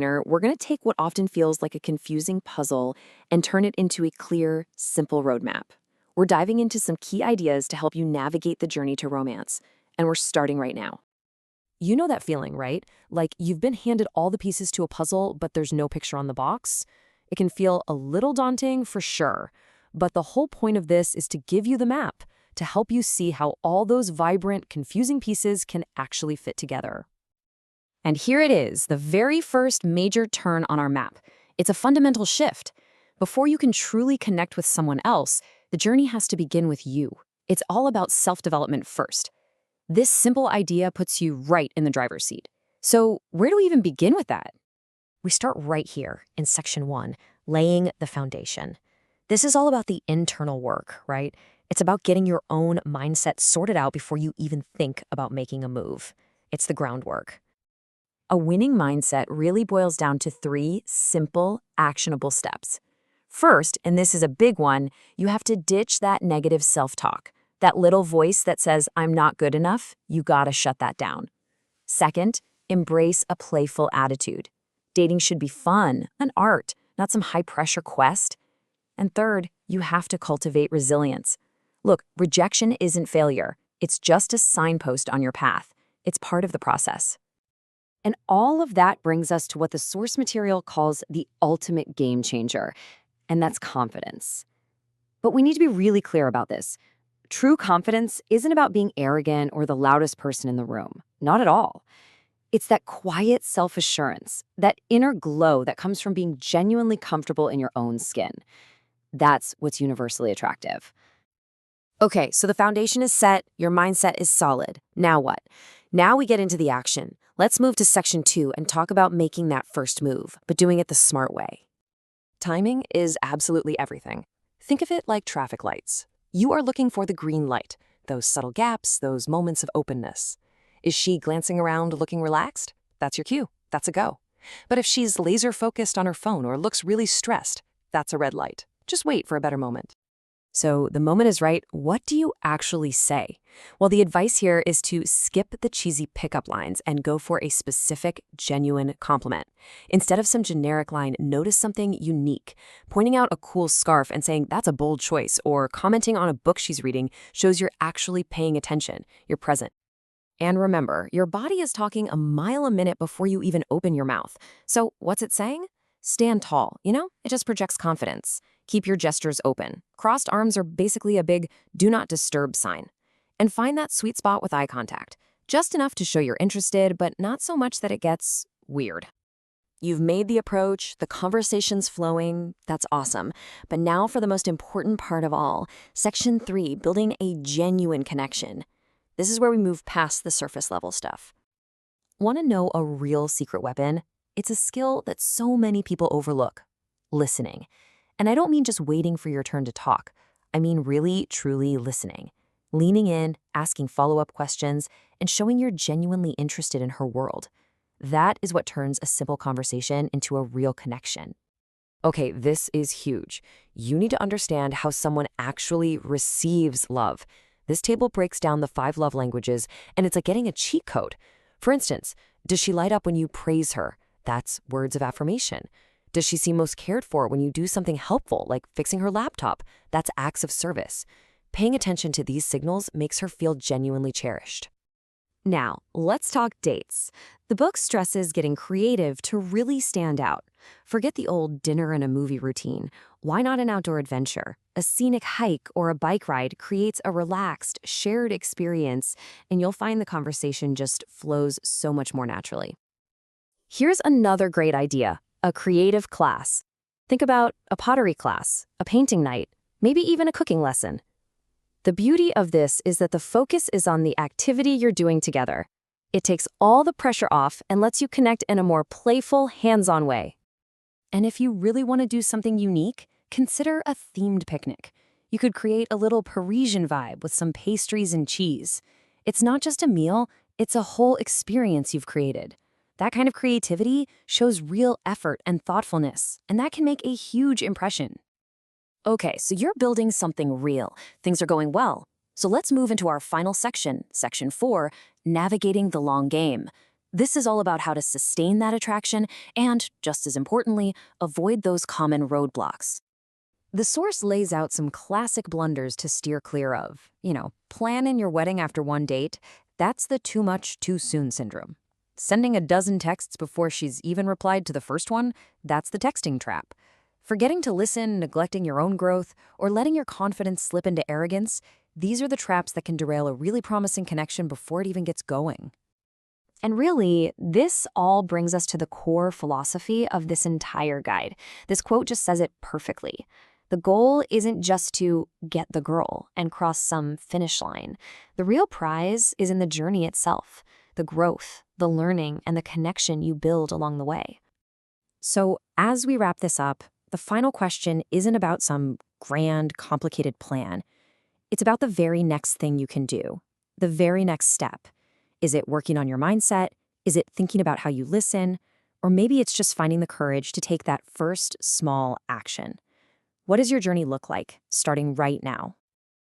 We're going to take what often feels like a confusing puzzle and turn it into a clear, simple roadmap. We're diving into some key ideas to help you navigate the journey to romance, and we're starting right now. You know that feeling, right? Like you've been handed all the pieces to a puzzle, but there's no picture on the box? It can feel a little daunting for sure, but the whole point of this is to give you the map, to help you see how all those vibrant, confusing pieces can actually fit together. And here it is, the very first major turn on our map. It's a fundamental shift. Before you can truly connect with someone else, the journey has to begin with you. It's all about self-development first. This simple idea puts you right in the driver's seat. So where do we even begin with that? We start right here in section 1, laying the foundation. This is all about the internal work, right? It's about getting your own mindset sorted out before you even think about making a move. It's the groundwork. A winning mindset really boils down to 3 simple, actionable steps. First, and this is a big one, you have to ditch that negative self-talk. That little voice that says, I'm not good enough, you gotta shut that down. Second, embrace a playful attitude. Dating should be fun, an art, not some high-pressure quest. And third, you have to cultivate resilience. Look, rejection isn't failure. It's just a signpost on your path. It's part of the process. And all of that brings us to what the source material calls the ultimate game changer, and that's confidence. But we need to be really clear about this. True confidence isn't about being arrogant or the loudest person in the room. Not at all. It's that quiet self-assurance, that inner glow that comes from being genuinely comfortable in your own skin. That's what's universally attractive. Okay, so the foundation is set, your mindset is solid. Now what? Now we get into the action. Let's move to section 2 and talk about making that first move, but doing it the smart way. Timing is absolutely everything. Think of it like traffic lights. You are looking for the green light, those subtle gaps, those moments of openness. Is she glancing around looking relaxed? That's your cue. That's a go. But if she's laser focused on her phone or looks really stressed, that's a red light. Just wait for a better moment. So the moment is right. What do you actually say? Well, the advice here is to skip the cheesy pickup lines and go for a specific, genuine compliment. Instead of some generic line, notice something unique. Pointing out a cool scarf and saying, that's a bold choice, or commenting on a book she's reading shows you're actually paying attention. You're present. And remember, your body is talking a mile a minute before you even open your mouth. So what's it saying? Stand tall, It just projects confidence. Keep your gestures open. Crossed arms are basically a big do not disturb sign. And find that sweet spot with eye contact. Just enough to show you're interested, but not so much that it gets weird. You've made the approach, the conversation's flowing, that's awesome. But now for the most important part of all, section 3, building a genuine connection. This is where we move past the surface level stuff. Want to know a real secret weapon? It's a skill that so many people overlook. Listening. And I don't mean just waiting for your turn to talk. I mean really, truly listening. Leaning in, asking follow-up questions, and showing you're genuinely interested in her world. That is what turns a simple conversation into a real connection. Okay, this is huge. You need to understand how someone actually receives love. This table breaks down the 5 love languages, and it's like getting a cheat code. For instance, does she light up when you praise her? That's words of affirmation. Does she seem most cared for when you do something helpful, like fixing her laptop? That's acts of service. Paying attention to these signals makes her feel genuinely cherished. Now, let's talk dates. The book stresses getting creative to really stand out. Forget the old dinner and a movie routine. Why not an outdoor adventure? A scenic hike or a bike ride creates a relaxed, shared experience, and you'll find the conversation just flows so much more naturally. Here's another great idea. A creative class. Think about a pottery class, a painting night, maybe even a cooking lesson. The beauty of this is that the focus is on the activity you're doing together. It takes all the pressure off and lets you connect in a more playful, hands-on way. And if you really want to do something unique, consider a themed picnic. You could create a little Parisian vibe with some pastries and cheese. It's not just a meal, it's a whole experience you've created. That kind of creativity shows real effort and thoughtfulness, and that can make a huge impression. Okay, so you're building something real. Things are going well. So let's move into our final section, section 4, navigating the long game. This is all about how to sustain that attraction and, just as importantly, avoid those common roadblocks. The source lays out some classic blunders to steer clear of. Planning your wedding after one date, that's the too much, too soon syndrome. Sending a dozen texts before she's even replied to the first one, that's the texting trap. Forgetting to listen, neglecting your own growth, or letting your confidence slip into arrogance, these are the traps that can derail a really promising connection before it even gets going. And really, this all brings us to the core philosophy of this entire guide. This quote just says it perfectly. The goal isn't just to get the girl and cross some finish line. The real prize is in the journey itself, the growth, the learning, and the connection you build along the way. So, as we wrap this up, the final question isn't about some grand, complicated plan. It's about the very next thing you can do, the very next step. Is it working on your mindset? Is it thinking about how you listen? Or maybe it's just finding the courage to take that first small action. What does your journey look like, starting right now?